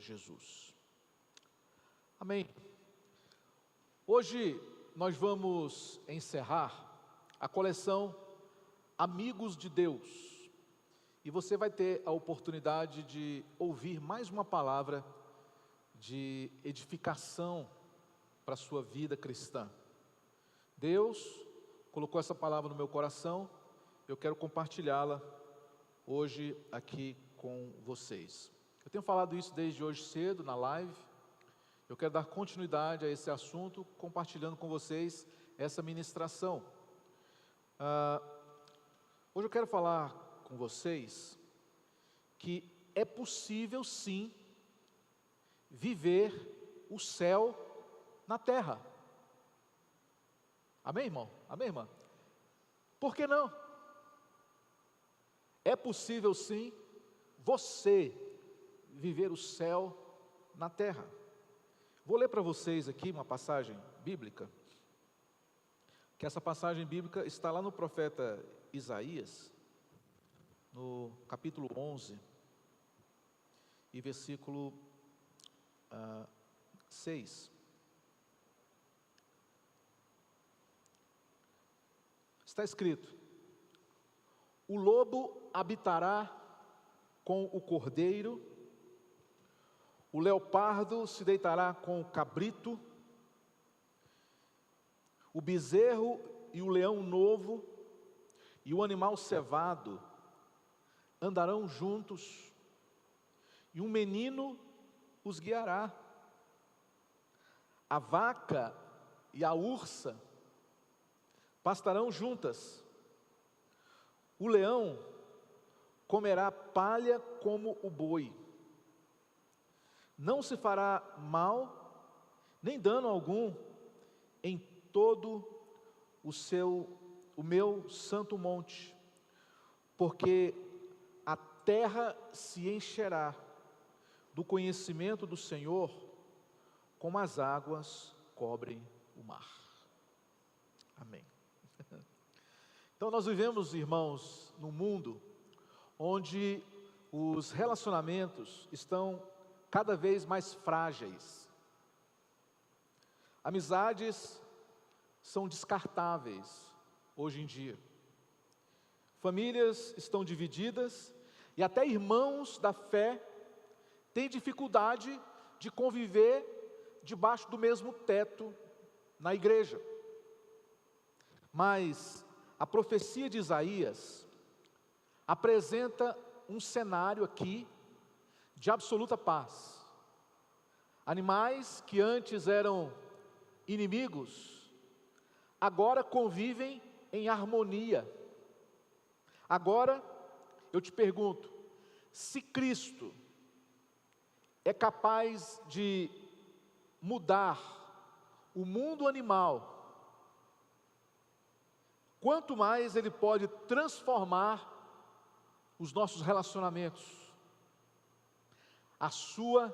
Jesus. Amém. Hoje nós vamos encerrar a coleção Amigos de Deus. E você vai ter a oportunidade de ouvir mais uma palavra de edificação para a sua vida cristã. Deus colocou essa palavra no meu coração, eu quero compartilhá-la hoje aqui com vocês. Eu tenho falado isso desde hoje cedo na live, eu quero dar continuidade a esse assunto, compartilhando com vocês essa ministração. Hoje eu quero falar com vocês que é possível sim viver o céu na terra. Amém, irmão? Amém, irmã? Por que não? É possível sim você viver o céu na terra. Vou ler para vocês aqui uma passagem bíblica, que essa passagem bíblica está lá no profeta Isaías, no capítulo 11, e versículo 6. Está escrito: o lobo habitará com o cordeiro, o leopardo se deitará com o cabrito, o bezerro e o leão novo e o animal cevado andarão juntos, e um menino os guiará. A vaca e a ursa pastarão juntas, o leão comerá palha como o boi. Não se fará mal, nem dano algum, em todo o meu santo monte, porque a terra se encherá do conhecimento do Senhor, como as águas cobrem o mar. Amém. Então nós vivemos, irmãos, num mundo onde os relacionamentos estão cada vez mais frágeis. Amizades são descartáveis hoje em dia. Famílias estão divididas e até irmãos da fé têm dificuldade de conviver debaixo do mesmo teto na igreja. Mas a profecia de Isaías apresenta um cenário aqui de absoluta paz. Animais que antes eram inimigos, agora convivem em harmonia. Agora, eu te pergunto, se Cristo é capaz de mudar o mundo animal, quanto mais Ele pode transformar os nossos relacionamentos, a sua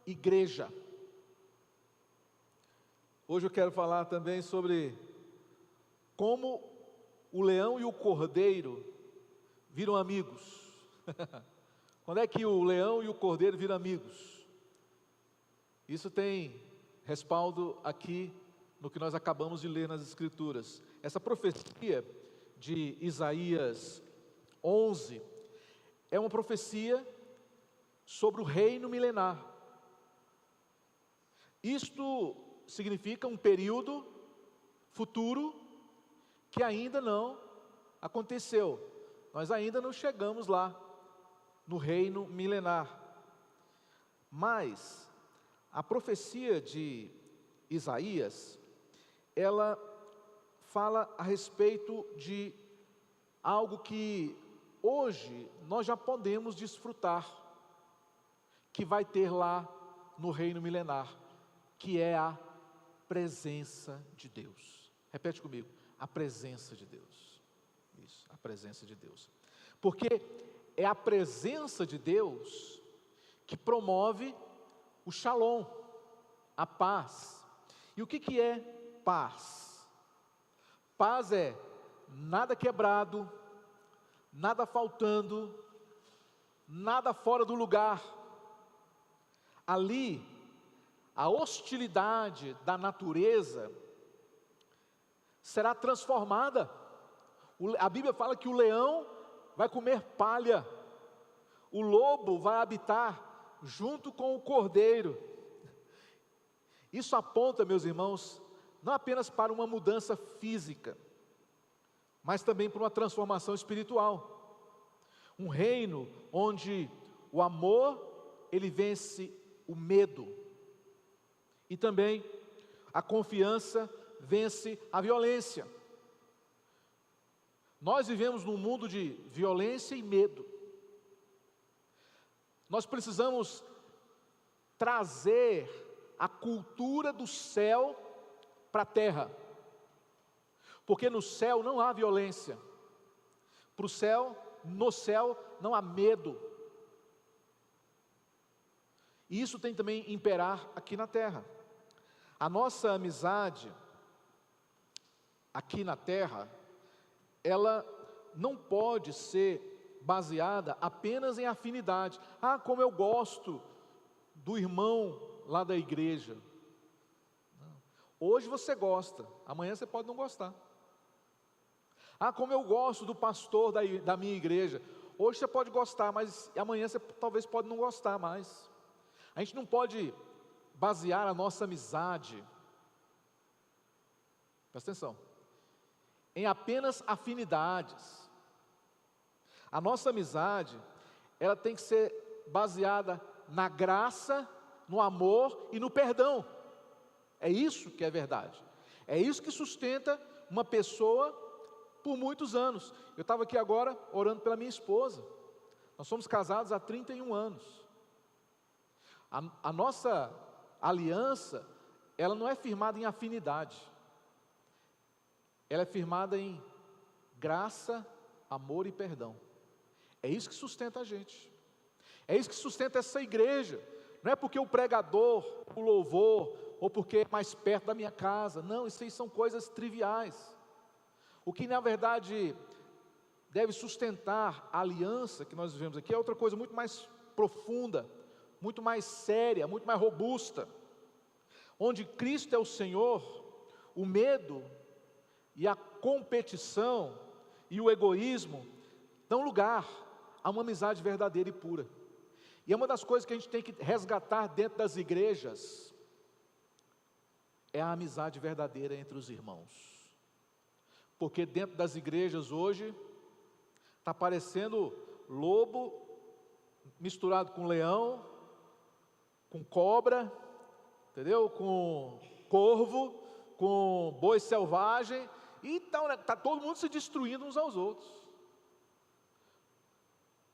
igreja. Hoje eu quero falar também sobre como o leão e o cordeiro viram amigos. Quando é que o leão e o cordeiro viram amigos? Isso tem respaldo aqui no que nós acabamos de ler nas Escrituras. Essa profecia de Isaías 11 é uma profecia sobre o reino milenar. Isto significa um período futuro que ainda não aconteceu. Nós ainda não chegamos lá no reino milenar. Mas a profecia de Isaías, ela fala a respeito de algo que hoje nós já podemos desfrutar, que vai ter lá no reino milenar, que é a presença de Deus. Repete comigo: a presença de Deus. Isso, a presença de Deus. Porque é a presença de Deus que promove o shalom, a paz. E o que é paz? Paz é nada quebrado, nada faltando, nada fora do lugar. ali, a hostilidade da natureza será transformada. A Bíblia fala que o leão vai comer palha, o lobo vai habitar junto com o cordeiro. Isso aponta, meus irmãos, não apenas para uma mudança física, mas também para uma transformação espiritual. Um reino onde o amor, ele vence o medo, e também a confiança vence a violência. Nós vivemos num mundo de violência e medo. Nós precisamos trazer a cultura do céu para a terra, porque no céu não há violência, no céu não há medo, e isso tem também imperar aqui na terra. A nossa amizade aqui na terra, ela não pode ser baseada apenas em afinidade. Como eu gosto do irmão lá da igreja. Hoje você gosta, amanhã você pode não gostar. Como eu gosto do pastor da minha igreja. Hoje você pode gostar, mas amanhã você talvez pode não gostar mais. A gente não pode basear a nossa amizade, presta atenção, em apenas afinidades. A nossa amizade, ela tem que ser baseada na graça, no amor e no perdão. É isso que é verdade. É isso que sustenta uma pessoa por muitos anos. Eu estava aqui agora orando pela minha esposa. Nós somos casados há 31 anos. A nossa aliança, ela não é firmada em afinidade. Ela é firmada em graça, amor e perdão. É isso que sustenta a gente. É isso que sustenta essa igreja. Não é porque o pregador, o louvor, ou porque é mais perto da minha casa. Não, isso aí são coisas triviais. O que na verdade deve sustentar a aliança que nós vivemos aqui é outra coisa muito mais profunda, muito mais séria, muito mais robusta. Onde Cristo é o Senhor, o medo e a competição e o egoísmo dão lugar a uma amizade verdadeira e pura. E é uma das coisas que a gente tem que resgatar dentro das igrejas, é a amizade verdadeira entre os irmãos. Porque dentro das igrejas hoje, está parecendo lobo misturado com leão, com cobra, entendeu? Com corvo, com boi selvagem, e está todo mundo se destruindo uns aos outros.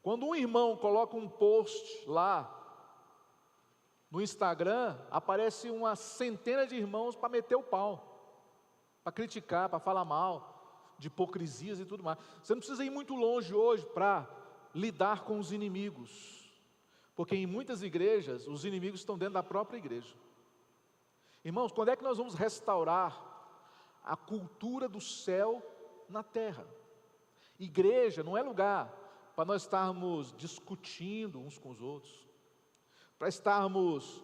Quando um irmão coloca um post lá no Instagram, aparece uma centena de irmãos para meter o pau, para criticar, para falar mal, de hipocrisias e tudo mais. Você não precisa ir muito longe hoje para lidar com os inimigos, porque em muitas igrejas, os inimigos estão dentro da própria igreja. Irmãos, quando é que nós vamos restaurar a cultura do céu na terra? Igreja não é lugar para nós estarmos discutindo uns com os outros, para estarmos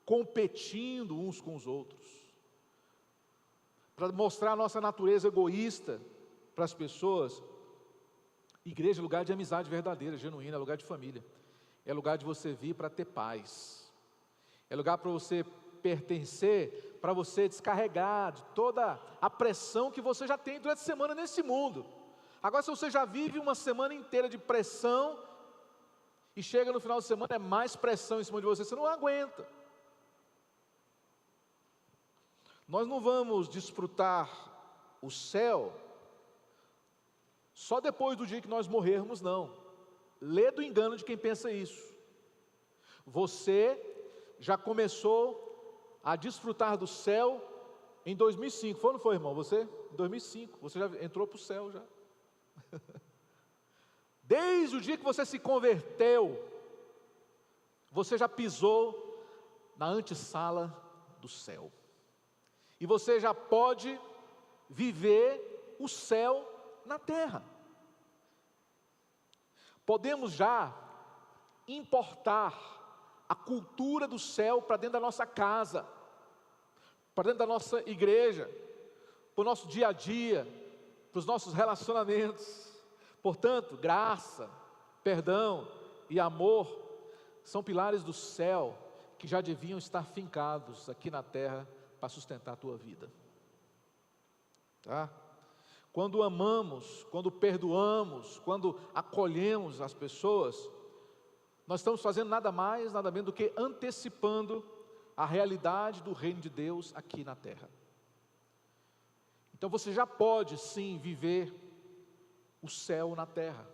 competindo uns com os outros, para mostrar a nossa natureza egoísta para as pessoas. Igreja é lugar de amizade verdadeira, genuína, é lugar de família, é lugar de você vir para ter paz, é lugar para você pertencer, para você descarregar de toda a pressão que você já tem durante a semana nesse mundo. Agora, se você já vive uma semana inteira de pressão, e chega no final de semana, é mais pressão em cima de você, você não aguenta. Nós não vamos desfrutar o céu só depois do dia que nós morrermos, não. Lê do engano de quem pensa isso. Você já começou a desfrutar do céu em 2005, foi ou não foi, irmão? Você? Em 2005, você já entrou para o céu já. Desde o dia que você se converteu, você já pisou na antessala do céu, e você já pode viver o céu na terra. Podemos já importar a cultura do céu para dentro da nossa casa, para dentro da nossa igreja, para o nosso dia a dia, para os nossos relacionamentos. Portanto, graça, perdão e amor são pilares do céu que já deviam estar fincados aqui na terra para sustentar a tua vida. Tá? Quando amamos, quando perdoamos, quando acolhemos as pessoas, nós estamos fazendo nada mais, nada menos do que antecipando a realidade do reino de Deus aqui na terra. Então você já pode sim viver o céu na terra.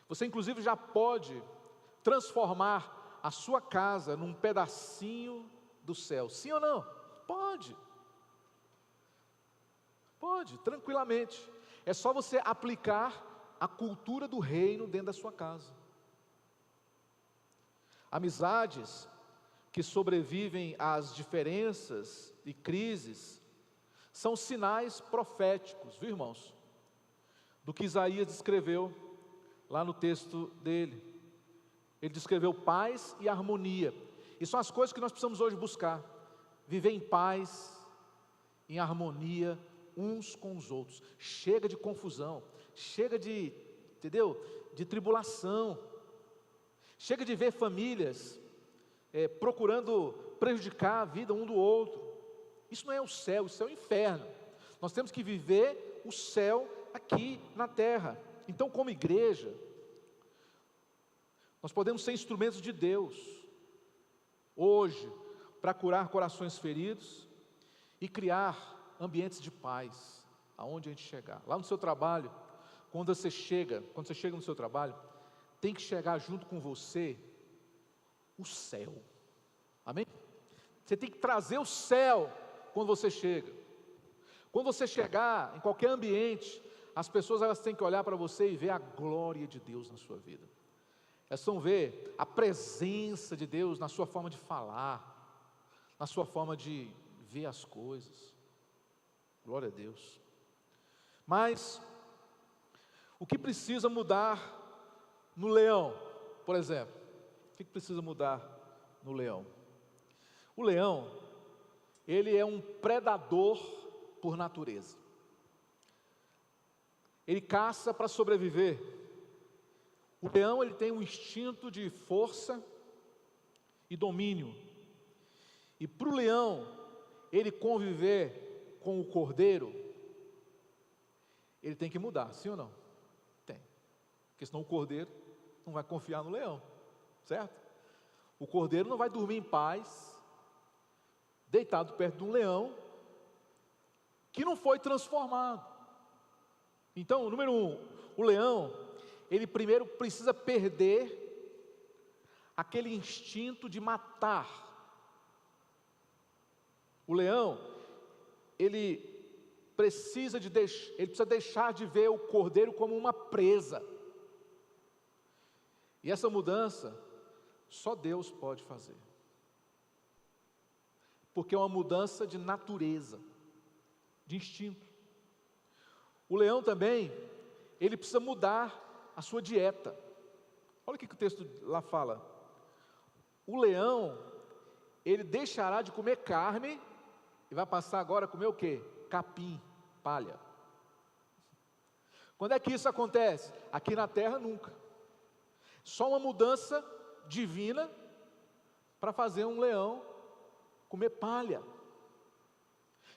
Você inclusive já pode transformar a sua casa num pedacinho do céu. Sim ou não? Pode. Pode, tranquilamente. É só você aplicar a cultura do reino dentro da sua casa. Amizades que sobrevivem às diferenças e crises são sinais proféticos, viu, irmãos? Do que Isaías descreveu lá no texto dele. Ele descreveu paz e harmonia. E são as coisas que nós precisamos hoje buscar. Viver em paz, em harmonia uns com os outros. Chega de confusão, chega de, entendeu? De tribulação. Chega de ver famílias procurando prejudicar a vida um do outro. Isso não é o céu, isso é o inferno. Nós temos que viver o céu aqui na terra. Então, como igreja, nós podemos ser instrumentos de Deus hoje para curar corações feridos e criar ambientes de paz aonde a gente chegar. Lá no seu trabalho, quando você chega no seu trabalho, tem que chegar junto com você o céu. Amém? Você tem que trazer o céu quando você chega. Quando você chegar em qualquer ambiente, as pessoas elas têm que olhar para você e ver a glória de Deus na sua vida. Elas vão ver a presença de Deus na sua forma de falar, na sua forma de ver as coisas. Glória a Deus. Mas o que precisa mudar no leão, por exemplo? O que precisa mudar no leão? O leão, ele é um predador por natureza. Ele caça para sobreviver. O leão, ele tem um instinto de força e domínio. E para o leão, ele conviver com o cordeiro, ele tem que mudar, sim ou não? Tem. Porque senão o cordeiro não vai confiar no leão, certo? O cordeiro não vai dormir em paz, deitado perto de um leão, que não foi transformado. Então, número 1, o leão, ele primeiro precisa perder aquele instinto de matar. O leão, ele precisa deixar de ver o cordeiro como uma presa. E essa mudança, só Deus pode fazer. Porque é uma mudança de natureza, de instinto. O leão também, ele precisa mudar a sua dieta. Olha o que o texto lá fala. O leão, ele deixará de comer carne e vai passar agora a comer o quê? Capim, palha. Quando é que isso acontece? Aqui na terra nunca. Só uma mudança divina para fazer um leão comer palha.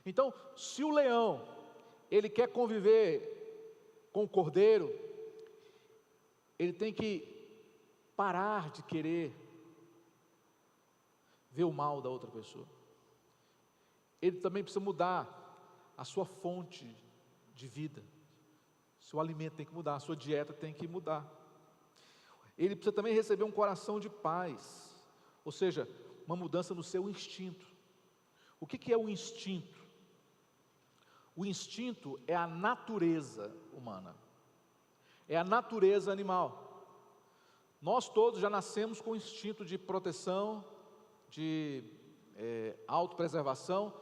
Então, se o leão, ele quer conviver com o cordeiro, ele tem que parar de querer ver o mal da outra pessoa. Ele também precisa mudar a sua fonte de vida. Seu alimento tem que mudar, a sua dieta tem que mudar. Ele precisa também receber um coração de paz, ou seja, uma mudança no seu instinto. O que é o instinto? O instinto é a natureza humana, é a natureza animal. Nós todos já nascemos com o instinto de proteção, de autopreservação,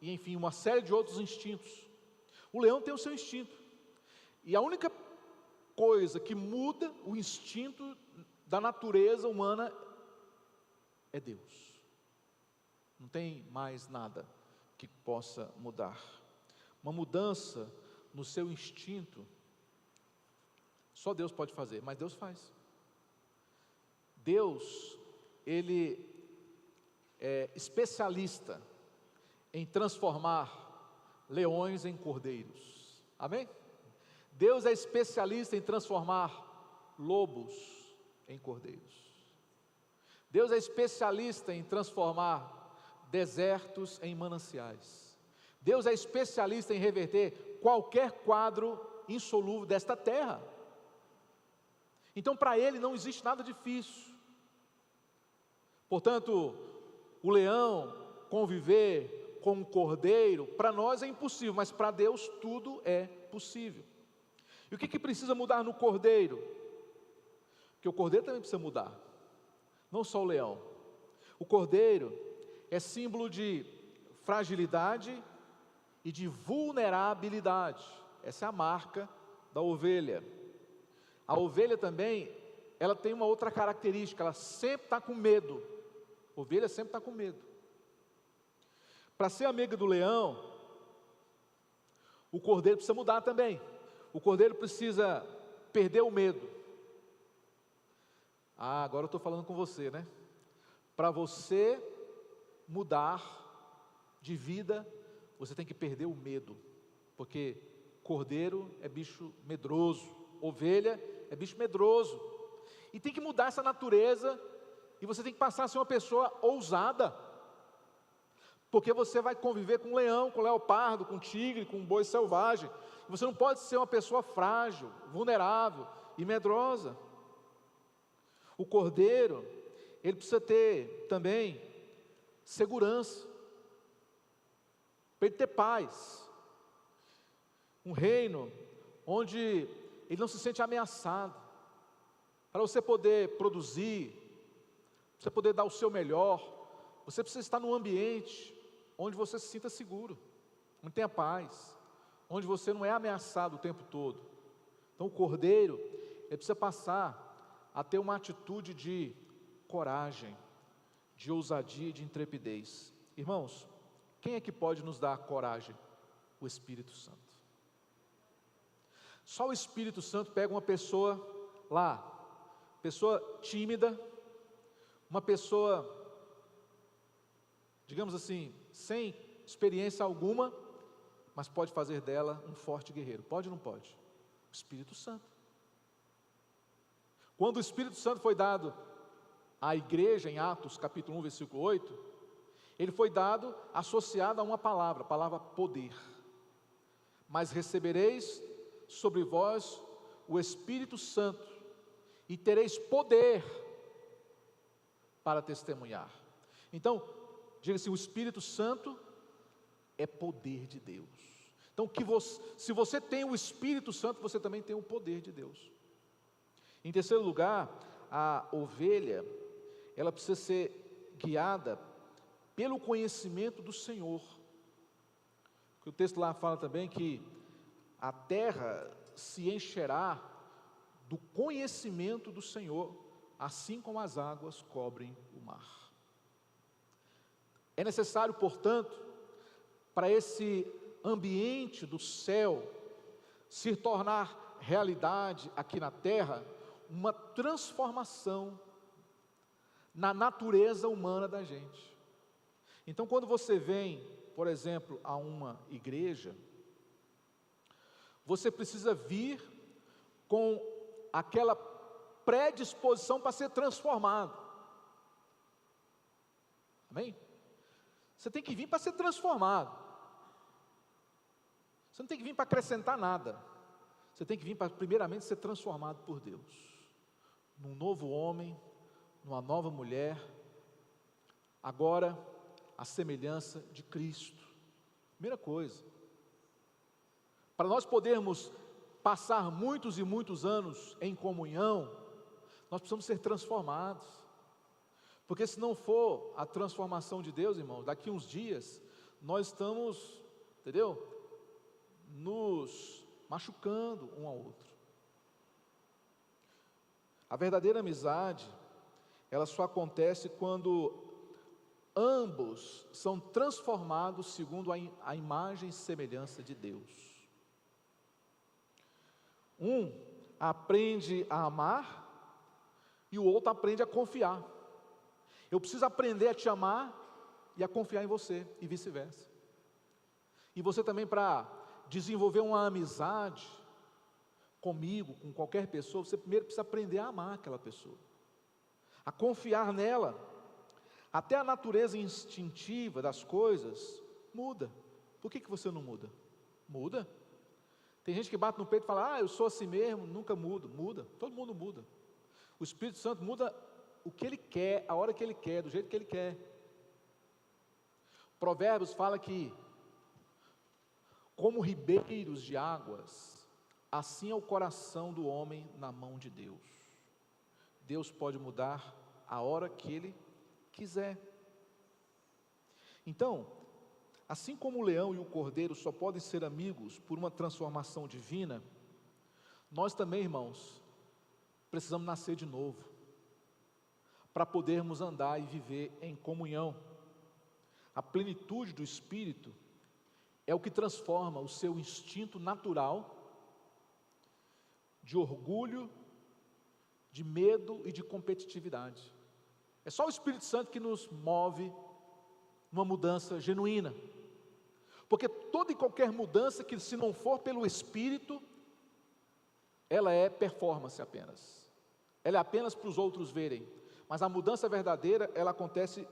e enfim, uma série de outros instintos. O leão tem o seu instinto, e a única coisa que muda o instinto da natureza humana é Deus. Não tem mais nada que possa mudar. Uma mudança no seu instinto, só Deus pode fazer, mas Deus faz. Deus, Ele é especialista em transformar leões em cordeiros. Amém? Deus é especialista em transformar lobos em cordeiros. Deus é especialista em transformar desertos em mananciais. Deus é especialista em reverter qualquer quadro insolúvel desta terra. Então, para Ele não existe nada difícil. Portanto, o leão conviver com um cordeiro, para nós é impossível, mas para Deus tudo é possível. E o que precisa mudar no cordeiro? Porque o cordeiro também precisa mudar, não só o leão. O cordeiro é símbolo de fragilidade e de vulnerabilidade. Essa é a marca da ovelha. A ovelha também, ela tem uma outra característica, ela sempre está com medo. A ovelha sempre está com medo. Para ser amiga do leão, o cordeiro precisa mudar também. O cordeiro precisa perder o medo. Agora eu estou falando com você, né? Para você mudar de vida, você tem que perder o medo. Porque cordeiro é bicho medroso, ovelha é bicho medroso. E tem que mudar essa natureza, e você tem que passar a ser uma pessoa ousada. Porque você vai conviver com leão, com leopardo, com tigre, com boi selvagem. Você não pode ser uma pessoa frágil, vulnerável e medrosa. O cordeiro, ele precisa ter também segurança, para ele ter paz. Um reino onde ele não se sente ameaçado. Para você poder produzir, para você poder dar o seu melhor, você precisa estar num ambiente onde você se sinta seguro, onde tenha paz, onde você não é ameaçado o tempo todo. Então o cordeiro, ele precisa passar a ter uma atitude de coragem, de ousadia e de intrepidez. Irmãos, quem é que pode nos dar coragem? O Espírito Santo. Só o Espírito Santo pega uma pessoa lá, pessoa tímida, uma pessoa, digamos assim, sem experiência alguma, mas pode fazer dela um forte guerreiro. Pode ou não pode? O Espírito Santo. Quando o Espírito Santo foi dado à igreja, em Atos capítulo 1, versículo 8, ele foi dado associado a uma palavra, a palavra poder. Mas recebereis sobre vós o Espírito Santo, e tereis poder para testemunhar. Então, diga assim, o Espírito Santo é poder de Deus. Então, se você tem o Espírito Santo, você também tem o poder de Deus. Em terceiro lugar, a ovelha, ela precisa ser guiada pelo conhecimento do Senhor. O texto lá fala também que a terra se encherá do conhecimento do Senhor, assim como as águas cobrem o mar. É necessário, portanto, para esse ambiente do céu se tornar realidade aqui na terra, uma transformação na natureza humana da gente. Então, quando você vem, por exemplo, a uma igreja, você precisa vir com aquela predisposição para ser transformado. Amém? Você tem que vir para ser transformado. Você não tem que vir para acrescentar nada. Você tem que vir para, primeiramente, ser transformado por Deus. Num novo homem, numa nova mulher, agora, a semelhança de Cristo. Primeira coisa. Para nós podermos passar muitos e muitos anos em comunhão, nós precisamos ser transformados. Porque se não for a transformação de Deus, irmãos, daqui uns dias, nós estamos, entendeu? Nos machucando um ao outro. A verdadeira amizade, ela só acontece quando ambos são transformados segundo a imagem e semelhança de Deus. Um aprende a amar e o outro aprende a confiar. Eu preciso aprender a te amar e a confiar em você, e vice-versa. E você também, para desenvolver uma amizade comigo, com qualquer pessoa, você primeiro precisa aprender a amar aquela pessoa, a confiar nela. Até a natureza instintiva das coisas muda. Por que você não muda? Muda. Tem gente que bate no peito e fala, eu sou assim mesmo, nunca mudo. Muda, todo mundo muda. O Espírito Santo muda o que Ele quer, a hora que Ele quer, do jeito que Ele quer. Provérbios fala que, como ribeiros de águas, assim é o coração do homem na mão de Deus. Deus pode mudar a hora que Ele quiser. Então, assim como o leão e o cordeiro só podem ser amigos por uma transformação divina, nós também, irmãos, precisamos nascer de novo, para podermos andar e viver em comunhão. A plenitude do Espírito é o que transforma o seu instinto natural de orgulho, de medo e de competitividade. É só o Espírito Santo que nos move numa mudança genuína. Porque toda e qualquer mudança que, se não for pelo Espírito, ela é performance apenas. Ela é apenas para os outros verem. Mas a mudança verdadeira, ela acontece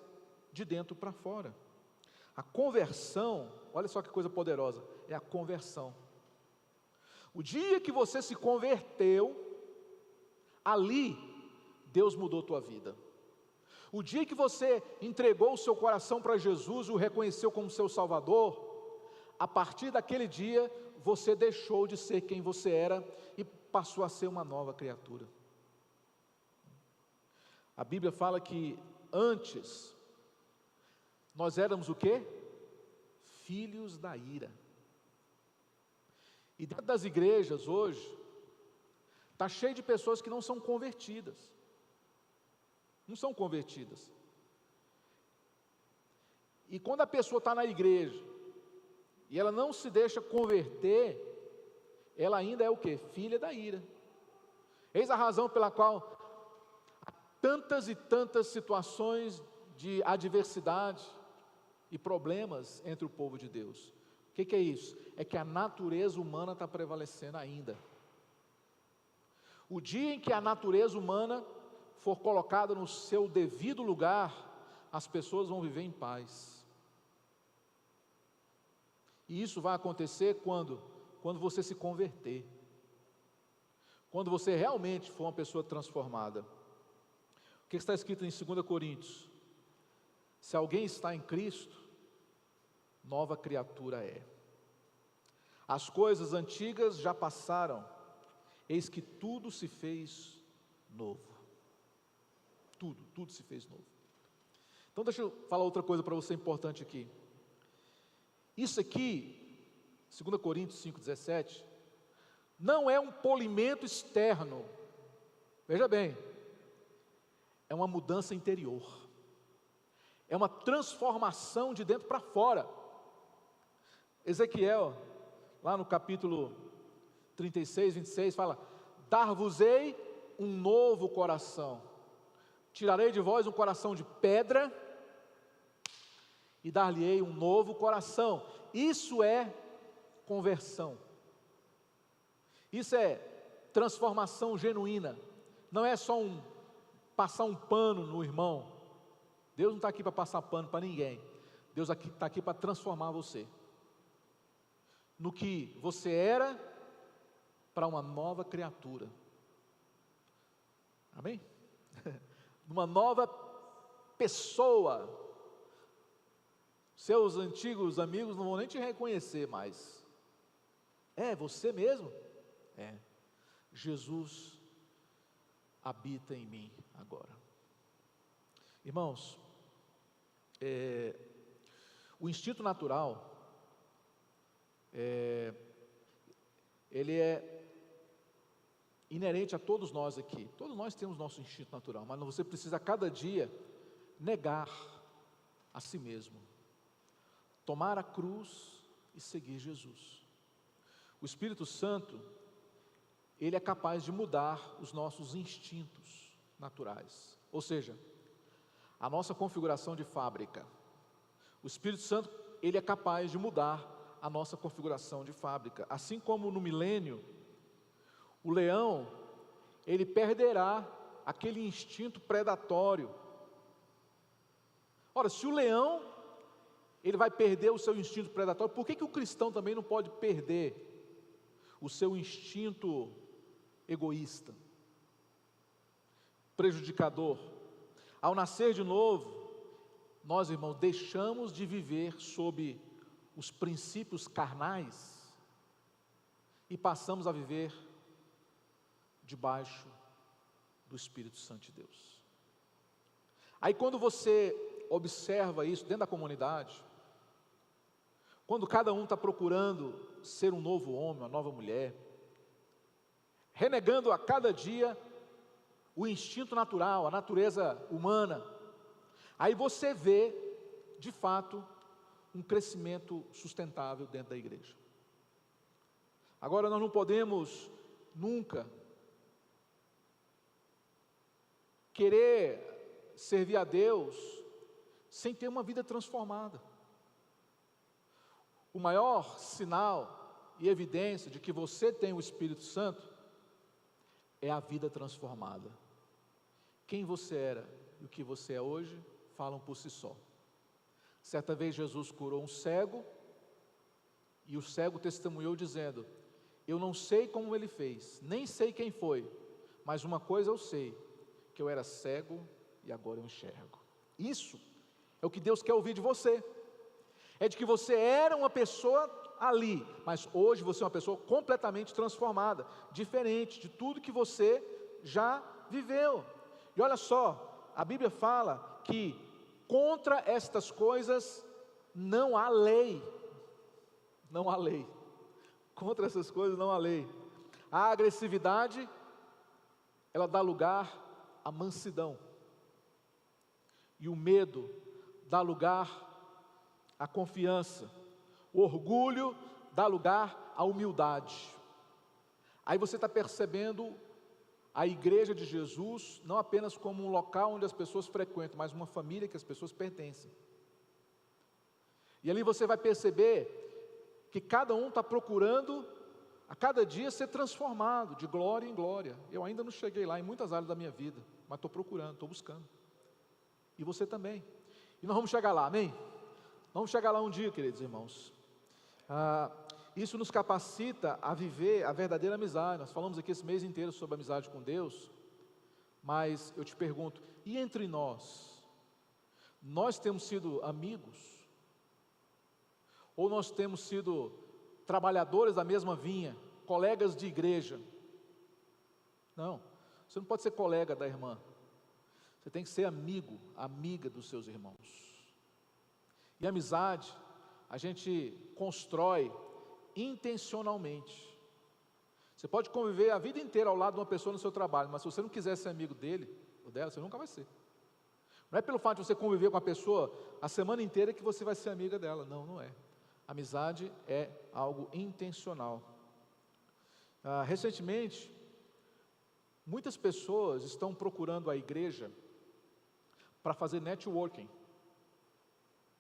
de dentro para fora. A conversão, olha só que coisa poderosa, é a conversão. O dia que você se converteu, ali Deus mudou a tua vida. O dia que você entregou o seu coração para Jesus e o reconheceu como seu Salvador, a partir daquele dia, você deixou de ser quem você era e passou a ser uma nova criatura. A Bíblia fala que antes, nós éramos o quê? Filhos da ira. E dentro das igrejas hoje, está cheio de pessoas que não são convertidas. Não são convertidas. E quando a pessoa está na igreja, e ela não se deixa converter, ela ainda é o quê? Filha da ira. Eis a razão pela qual há tantas e tantas situações de adversidade e problemas entre o povo de Deus. O que é isso? É que a natureza humana está prevalecendo ainda. O dia em que a natureza humana for colocada no seu devido lugar, as pessoas vão viver em paz. E isso vai acontecer quando você se converter. Quando você realmente for uma pessoa transformada. O que está escrito em 2 Coríntios? Se alguém está em Cristo, nova criatura é. As coisas antigas já passaram, eis que tudo se fez novo. Tudo se fez novo. Então deixa eu falar outra coisa para você importante aqui. Isso aqui, 2 Coríntios 5,17, não é um polimento externo. Veja bem, é uma mudança interior. É uma transformação de dentro para fora. Ezequiel, lá no capítulo 36, 26, fala: dar-vos-ei um novo coração, tirarei de vós um coração de pedra, e dar-lhe-ei um novo coração. Isso é conversão. Isso é transformação genuína. Não é só passar um pano no irmão. Deus não está aqui para passar pano para ninguém. Deus está aqui para transformar você no que você era, para uma nova criatura. Amém? Uma nova pessoa. Seus antigos amigos não vão nem te reconhecer mais. É você mesmo? É. Jesus habita em mim agora. Irmãos, o instinto natural, ele é inerente a todos nós aqui. Todos nós temos nosso instinto natural, mas você precisa a cada dia negar a si mesmo, tomar a cruz e seguir Jesus. O Espírito Santo, ele é capaz de mudar os nossos instintos naturais, ou seja, a nossa configuração de fábrica. O Espírito Santo, ele é capaz de mudar a nossa configuração de fábrica. Assim como no milênio, o leão, ele perderá aquele instinto predatório. Ora, se o leão, ele vai perder o seu instinto predatório, por que o cristão também não pode perder o seu instinto egoísta, prejudicador? Ao nascer de novo, nós, irmãos, deixamos de viver sob os princípios carnais e passamos a viver debaixo do Espírito Santo de Deus. Aí quando você observa isso dentro da comunidade, quando cada um está procurando ser um novo homem, uma nova mulher, renegando a cada dia o instinto natural, a natureza humana, aí você vê, de fato, um crescimento sustentável dentro da igreja. Agora, nós não podemos nunca querer servir a Deus sem ter uma vida transformada. O maior sinal e evidência de que você tem o Espírito Santo é a vida transformada. Quem você era e o que você é hoje falam por si só. Certa vez Jesus curou um cego, e o cego testemunhou dizendo: eu não sei como ele fez, nem sei quem foi, mas uma coisa eu sei, que eu era cego e agora eu enxergo. Isso é o que Deus quer ouvir de você, é de que você era uma pessoa ali, mas hoje você é uma pessoa completamente transformada, diferente de tudo que você já viveu. E olha só, a Bíblia fala que contra estas coisas não há lei, não há lei, contra essas coisas não há lei. A agressividade, ela dá lugar à mansidão, e o medo dá lugar à confiança, o orgulho dá lugar à humildade. Aí você está percebendo a igreja de Jesus não apenas como um local onde as pessoas frequentam, mas uma família que as pessoas pertencem. E ali você vai perceber que cada um está procurando a cada dia ser transformado de glória em glória. Eu ainda não cheguei lá em muitas áreas da minha vida, mas estou procurando, estou buscando. E você também. E nós vamos chegar lá, amém? Vamos chegar lá um dia, queridos irmãos. Isso nos capacita a viver a verdadeira amizade. Nós falamos aqui esse mês inteiro sobre amizade com Deus, mas eu te pergunto, e entre nós? Nós temos sido amigos? Ou nós temos sido trabalhadores da mesma vinha, colegas de igreja? Não, você não pode ser colega da irmã, você tem que ser amigo, amiga dos seus irmãos. E amizade, a gente constrói intencionalmente. Você pode conviver a vida inteira ao lado de uma pessoa no seu trabalho, mas se você não quiser ser amigo dele ou dela, você nunca vai ser. Não é pelo fato de você conviver com a pessoa a semana inteira que você vai ser amiga dela, não, não é. Amizade é algo intencional. Recentemente, muitas pessoas estão procurando a igreja para fazer networking.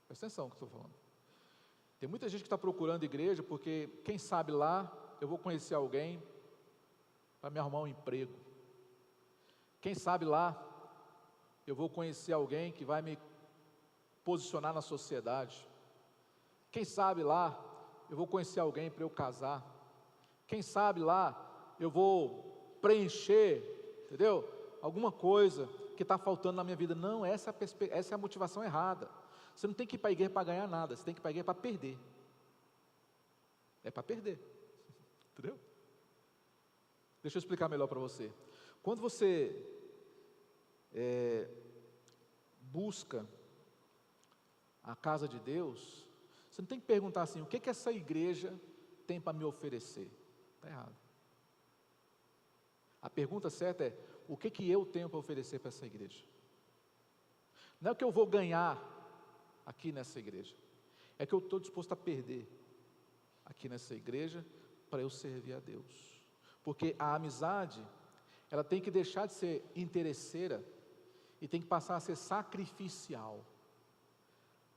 Presta atenção no que eu estou falando. Tem muita gente que está procurando igreja porque, quem sabe lá, eu vou conhecer alguém para me arrumar um emprego. Quem sabe lá, eu vou conhecer alguém que vai me posicionar na sociedade. Quem sabe lá, eu vou conhecer alguém para eu casar. Quem sabe lá, eu vou preencher, entendeu? Alguma coisa que está faltando na minha vida. Não, essa é a motivação errada. Você não tem que ir para a igreja para ganhar nada, você tem que ir para a igreja para perder. É para perder, entendeu? Deixa eu explicar melhor para você. Quando você busca a casa de Deus, você não tem que perguntar assim: o que essa igreja tem para me oferecer? Está errado. A pergunta certa é: o que eu tenho para oferecer para essa igreja? Não é o que eu vou ganhar aqui nessa igreja? É que eu estou disposto a perder aqui nessa igreja para eu servir a Deus? Porque a amizade, ela tem que deixar de ser interesseira e tem que passar a ser sacrificial.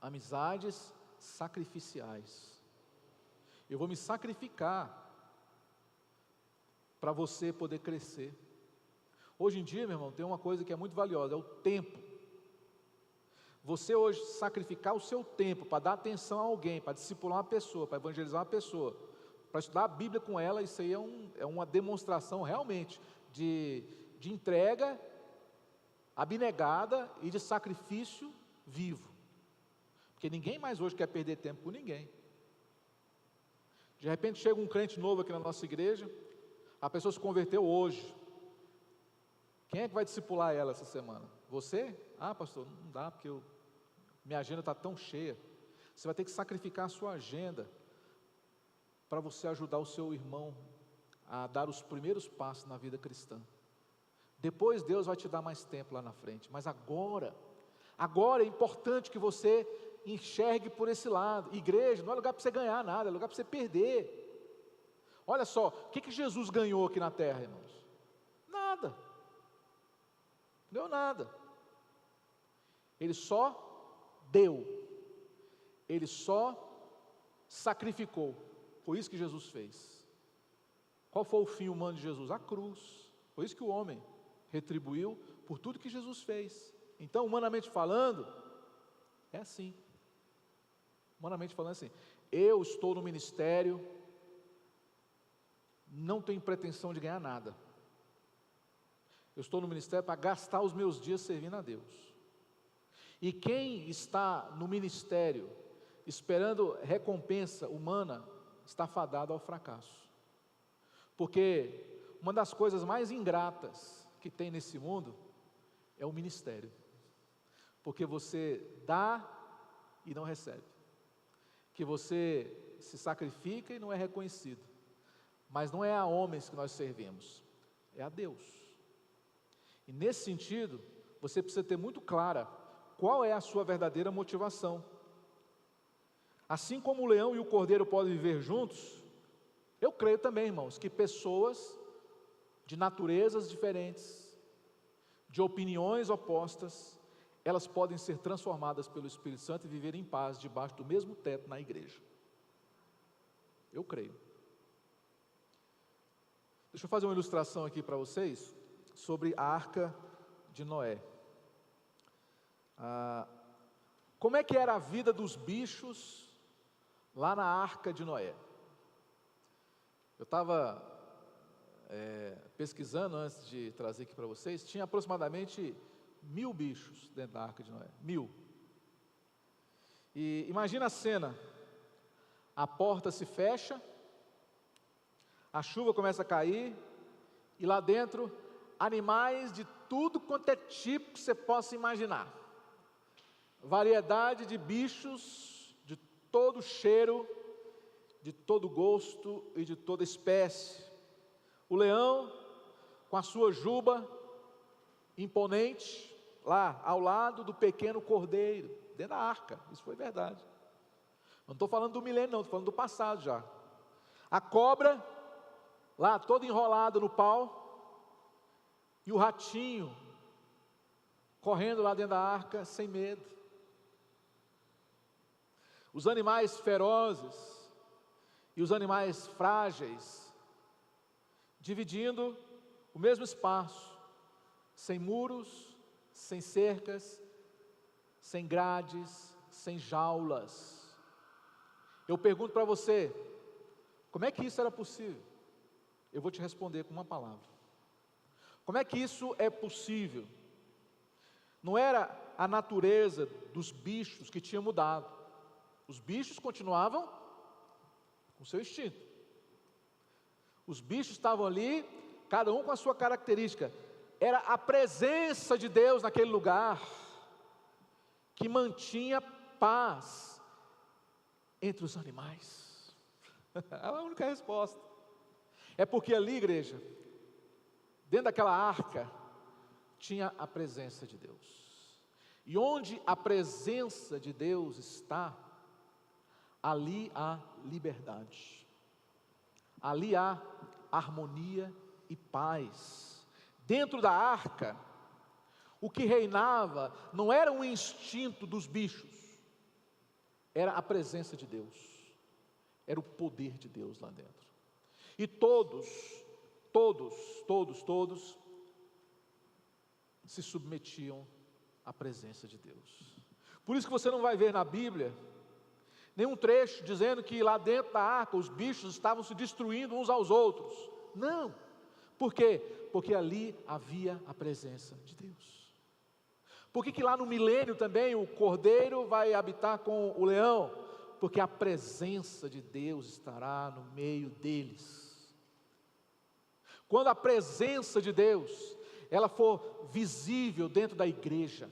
Amizades sacrificiais. Eu vou me sacrificar para você poder crescer. Hoje em dia, meu irmão, tem uma coisa que é muito valiosa, é o tempo. Você hoje sacrificar o seu tempo para dar atenção a alguém, para discipular uma pessoa, para evangelizar uma pessoa, para estudar a Bíblia com ela, isso aí é uma demonstração realmente de entrega abnegada e de sacrifício vivo. Porque ninguém mais hoje quer perder tempo com ninguém. De repente chega um crente novo aqui na nossa igreja, a pessoa se converteu hoje. Quem é que vai discipular ela essa semana? Você? Ah, pastor, não dá porque minha agenda está tão cheia. Você vai ter que sacrificar a sua agenda para você ajudar o seu irmão a dar os primeiros passos na vida cristã. Depois Deus vai te dar mais tempo lá na frente, mas agora é importante que você enxergue por esse lado. Igreja não é lugar para você ganhar nada, é lugar para você perder. Olha só, o que Jesus ganhou aqui na terra, irmãos? Nada. Não deu nada. Ele só deu. Ele só sacrificou. Foi isso que Jesus fez. Qual foi o fim humano de Jesus? A cruz. Foi isso que o homem retribuiu por tudo que Jesus fez. Então, humanamente falando, é assim. Humanamente falando, assim. Eu estou no ministério, não tenho pretensão de ganhar nada. Eu estou no ministério para gastar os meus dias servindo a Deus. E quem está no ministério esperando recompensa humana, está fadado ao fracasso. Porque uma das coisas mais ingratas que tem nesse mundo é o ministério. Porque você dá e não recebe. Que você se sacrifica e não é reconhecido. Mas não é a homens que nós servimos, é a Deus. E nesse sentido, você precisa ter muito clara qual é a sua verdadeira motivação. Assim como o leão e o cordeiro podem viver juntos, eu creio também, irmãos, que pessoas de naturezas diferentes, de opiniões opostas, elas podem ser transformadas pelo Espírito Santo e viver em paz debaixo do mesmo teto na igreja. Eu creio. Deixa eu fazer uma ilustração aqui para vocês sobre a Arca de Noé. Como é que era a vida dos bichos lá na Arca de Noé? Eu estava pesquisando antes de trazer aqui para vocês, tinha aproximadamente 1000 bichos dentro da Arca de Noé, 1000. E imagina a cena, a porta se fecha, a chuva começa a cair, e lá dentro, animais de tudo quanto é tipo que você possa imaginar. Variedade de bichos, de todo cheiro, de todo gosto e de toda espécie. O leão, com a sua juba imponente, lá ao lado do pequeno cordeiro, dentro da arca, isso foi verdade. Não estou falando do milênio não, estou falando do passado já. A cobra, lá toda enrolada no pau, e o ratinho, correndo lá dentro da arca, sem medo. Os animais ferozes, e os animais frágeis, dividindo o mesmo espaço, sem muros, sem cercas, sem grades, sem jaulas. Eu pergunto para você, como é que isso era possível? Eu vou te responder com uma palavra. Como é que isso é possível? Não era a natureza dos bichos que tinha mudado. Os bichos continuavam com seu instinto. Os bichos estavam ali, cada um com a sua característica. Era a presença de Deus naquele lugar que mantinha paz entre os animais. É a única resposta. É porque ali, igreja, dentro daquela arca, tinha a presença de Deus. E onde a presença de Deus está, ali há liberdade, ali há harmonia e paz. Dentro da arca, o que reinava não era um instinto dos bichos, era a presença de Deus, era o poder de Deus lá dentro. E todos se submetiam à presença de Deus. Por isso que você não vai ver na Bíblia nenhum trecho dizendo que lá dentro da arca os bichos estavam se destruindo uns aos outros. Não. Por quê? Porque ali havia a presença de Deus. Por que lá no milênio também o cordeiro vai habitar com o leão? Porque a presença de Deus estará no meio deles. Quando a presença de Deus ela for visível dentro da igreja,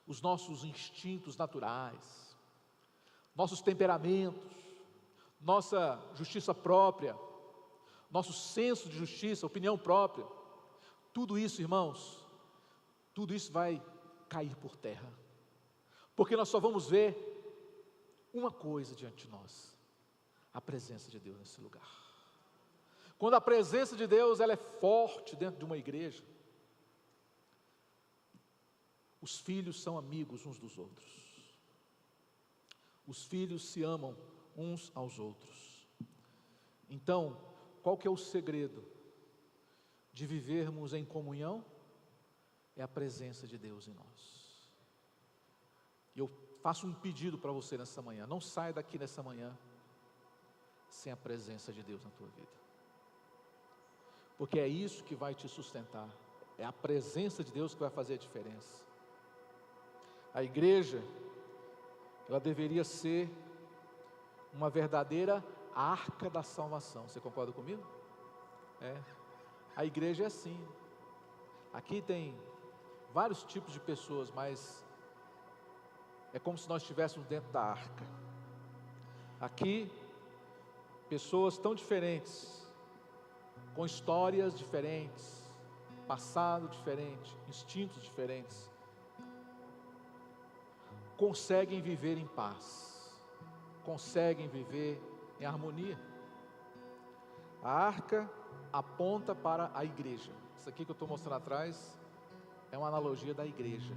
os nossos instintos naturais, nossos temperamentos, nossa justiça própria, nosso senso de justiça, opinião própria, tudo isso, irmãos, tudo isso vai cair por terra, porque nós só vamos ver uma coisa diante de nós: a presença de Deus nesse lugar. Quando a presença de Deus ela é forte dentro de uma igreja, os filhos são amigos uns dos outros, os filhos se amam uns aos outros. Então, qual que é o segredo de vivermos em comunhão? É a presença de Deus em nós. E eu faço um pedido para você nessa manhã: não saia daqui nessa manhã sem a presença de Deus na tua vida, porque é isso que vai te sustentar, é a presença de Deus que vai fazer a diferença. A igreja, ela deveria ser uma verdadeira arca da salvação. Você concorda comigo? A igreja é assim. Aqui tem vários tipos de pessoas, mas é como se nós estivéssemos dentro da arca. Aqui, pessoas tão diferentes, com histórias diferentes, passado diferente, instintos diferentes, conseguem viver em paz, conseguem viver em harmonia. A arca aponta para a igreja. Isso aqui que eu estou mostrando atrás é uma analogia da igreja.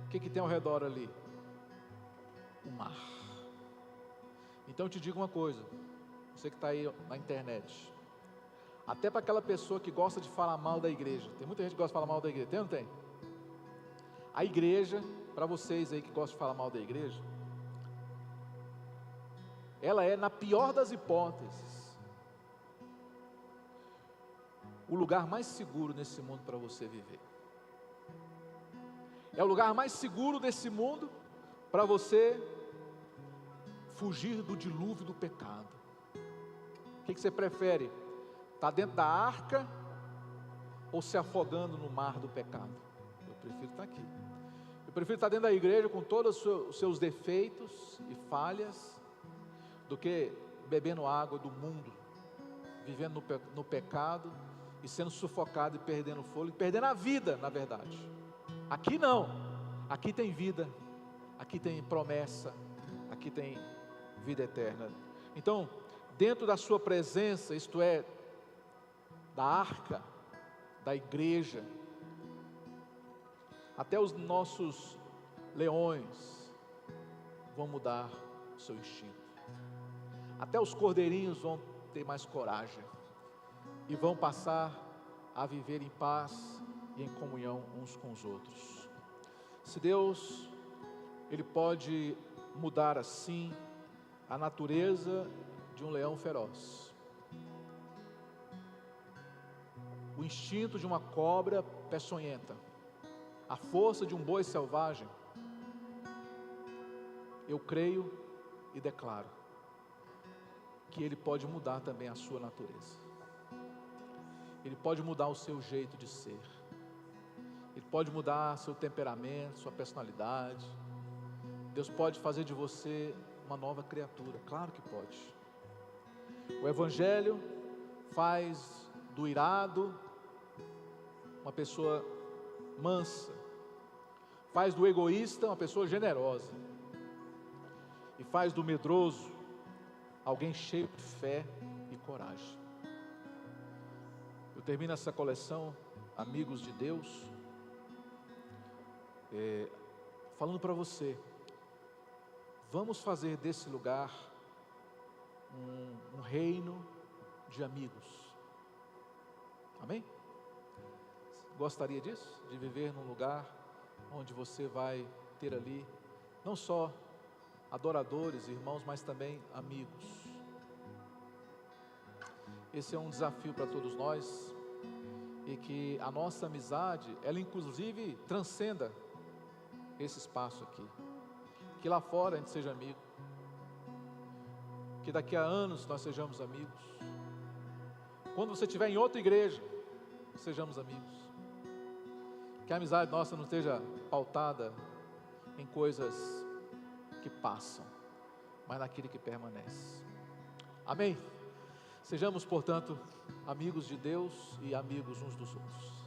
O que tem ao redor ali? O mar. Então eu te digo uma coisa, você que está aí na internet, até para aquela pessoa que gosta de falar mal da igreja, tem muita gente que gosta de falar mal da igreja, tem ou não tem? A igreja, para vocês aí que gostam de falar mal da igreja, ela é, na pior das hipóteses, o lugar mais seguro nesse mundo para você viver. É o lugar mais seguro desse mundo para você fugir do dilúvio do pecado. O que você prefere? Estar dentro da arca ou se afogando no mar do pecado? Eu prefiro estar aqui. Eu prefiro estar dentro da igreja com todos os seus defeitos e falhas, do que bebendo água do mundo, vivendo no pecado e sendo sufocado e perdendo o fôlego, perdendo a vida, na verdade. Aqui não, aqui tem vida, aqui tem promessa, aqui tem vida eterna. Então, dentro da sua presença, isto é, da arca, da igreja, até os nossos leões vão mudar o seu instinto, até os cordeirinhos vão ter mais coragem, e vão passar a viver em paz e em comunhão uns com os outros. Se Deus, Ele pode mudar assim a natureza de um leão feroz, o instinto de uma cobra peçonhenta, a força de um boi selvagem, eu creio e declaro que Ele pode mudar também a sua natureza. Ele pode mudar o seu jeito de ser, Ele pode mudar seu temperamento, sua personalidade. Deus pode fazer de você uma nova criatura, claro que pode. O Evangelho faz do irado uma pessoa mansa, faz do egoísta uma pessoa generosa, e faz do medroso alguém cheio de fé e coragem. Eu termino essa coleção, Amigos de Deus, falando para você: vamos fazer desse lugar um reino de amigos. Amém? Gostaria disso? De viver num lugar onde você vai ter ali não só adoradores, irmãos, mas também amigos. Esse é um desafio para todos nós, e que a nossa amizade, ela inclusive transcenda esse espaço aqui, que lá fora a gente seja amigo, que daqui a anos nós sejamos amigos, quando você estiver em outra igreja, sejamos amigos, que a amizade nossa não esteja pautada em coisas que passam, mas naquele que permanece. Amém? Sejamos, portanto, amigos de Deus e amigos uns dos outros.